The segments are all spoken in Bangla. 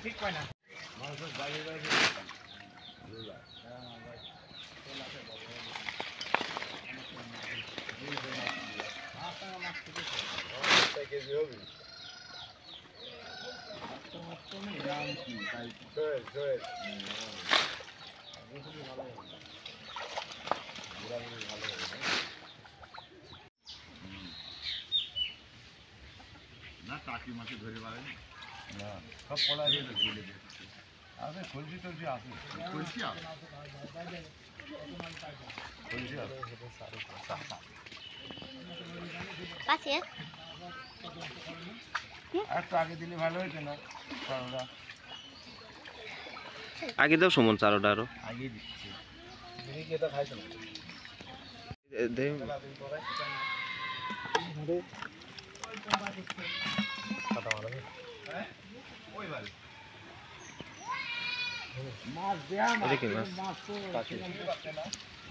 ঠিক পায় না না কাকি মাকে ধরে পারে না সব পড়া দিয়ে ধরে দিচ্ছে আছে খুলছি টলছি আছে খুলছি আছে আছে একটু আগে দিলে ভালো হইতো না চারোটা আগে দাও সুমন চারোটা আরো আগে দিচ্ছি দিদি কি এটা খাইছো না মাছ দেয়া মাছ তো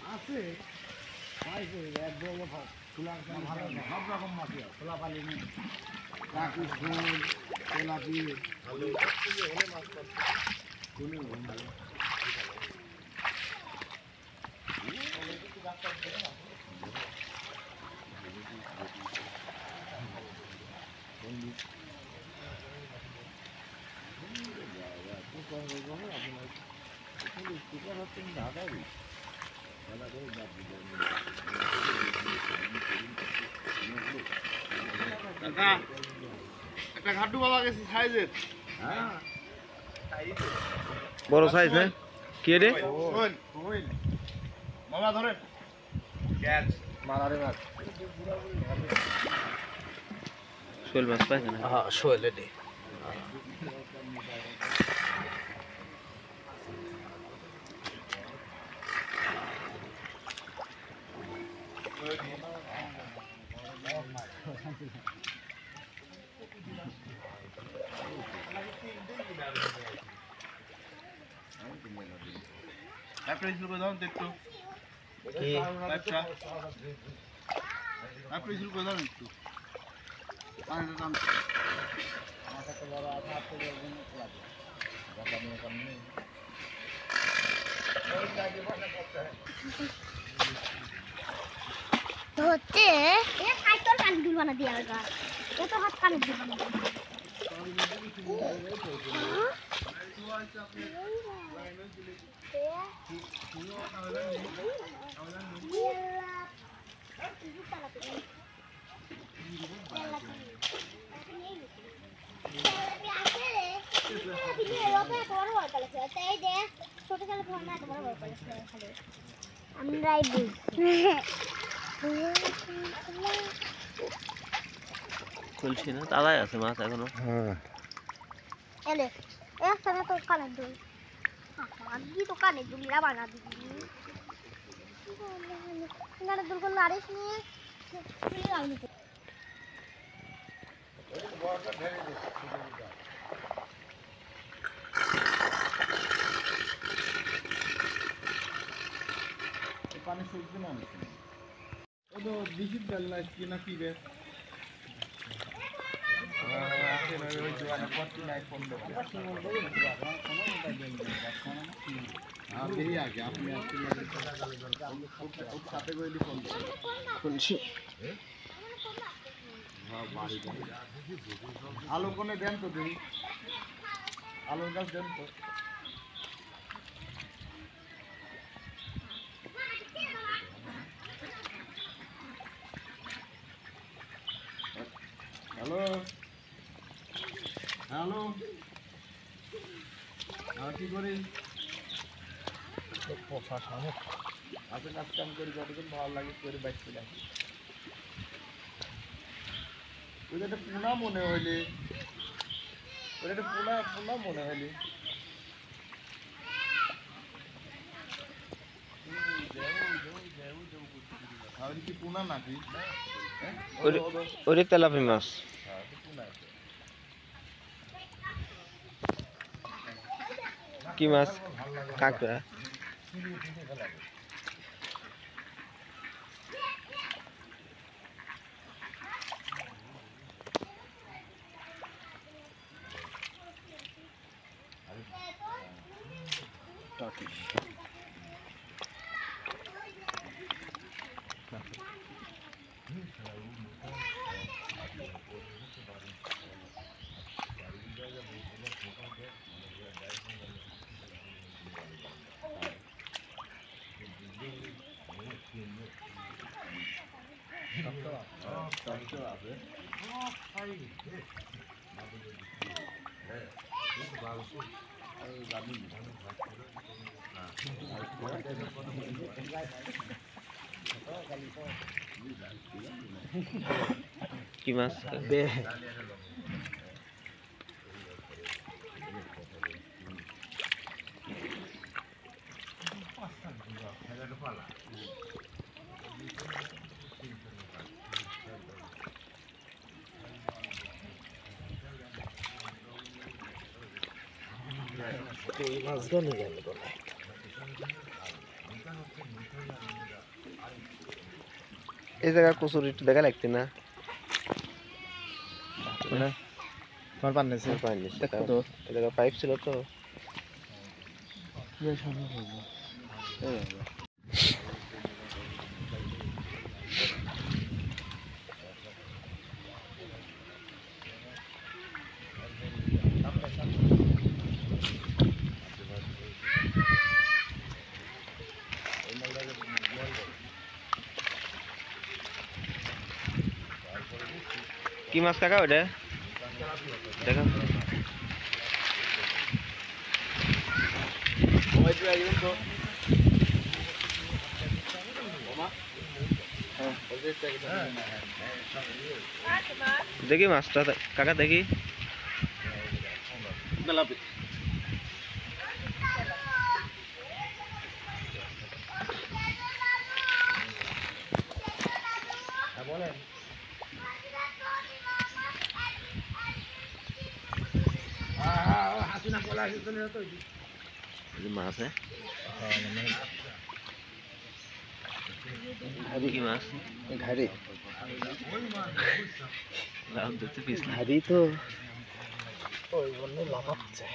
আছে একদম খোলা ভালো সব রকম মাছ খোলা পালি কাকি ফুল গোলাপি একটা ঘাটু বাবা গেছে সাইজের বড় সাইজ না কি রে বাবা ধরে ক্যাচ মারারে মাছ শোল মাছ পাইছে না হ্যাঁ শোল এটি তারপরে শুরু করে দাও একটু তারপরে শুরু করে দাও একটু তো হচ্ছে হাত তোর কানে দুল বানা দিয়া গা ও তো হাত কানে দুল বানা আমরাই খুলছি না তাজাই আছে মাছ এখনো এলে একসাথে তো কানের দুল আগে তো কানের দুলিরা বানা দিবি কানের দুল করলে আরিস নিয়ে পানি শুকবে না ও তো দিশির ডাল না কি না কি রে আগে আপনি সাথে গেলি ফোন খুলছি আলু কোনে দেন তো দিদি আলুর গাছ দেন তো হ্যালো হ্যালো কি করি পোষা মাছের কাজ কাম করি যতক্ষণ ভালো লাগে করে বাইতে লাগি ওইটা একটা পোনা মনে হইলে ওইটা একটা পোনা পোনা মনে হইলে তাহলে কি পোনা নাকি ওরে তেলাপি মাছ কি মাছ কাঁকড়া কি মাছ বে মাছগুলো গেল এই জায়গা কচুরি একটু দেখা লাগতে না তোমার পান নিয়েছে তো এই জায়গা পাইপ ছিল তো কি মাছ কাকা ওটা দেখা দেখি মাছটা কাকা দেখি বলেন হাসিনা বলা তো মাছ কি মাছ ঘাড়ি ঘাড়ি তো ওই জন্য লাফাচ্ছে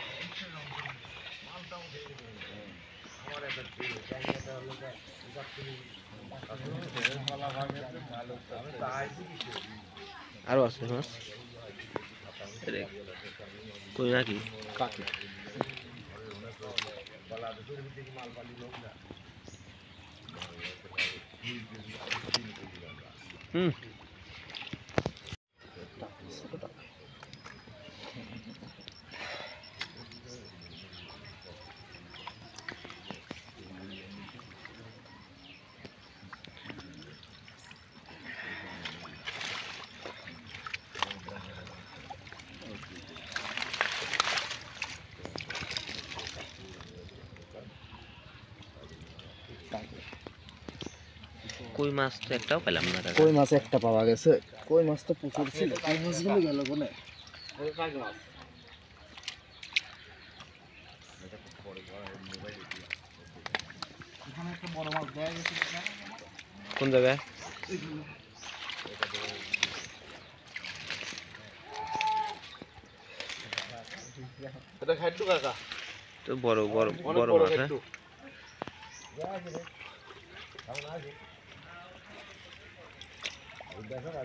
আরো আছে মাছ কই নাকি হুম কই মাছ তো একটাও পেলাম না কই মাছ একটা পাওয়া গেছে কই মাছ তো প্রচুর ছিল কই মাছগুলো গেল কোনে কোন জায়গায় এটা খাইটু কাকা তো বড় বড় বড় মাছ দেখো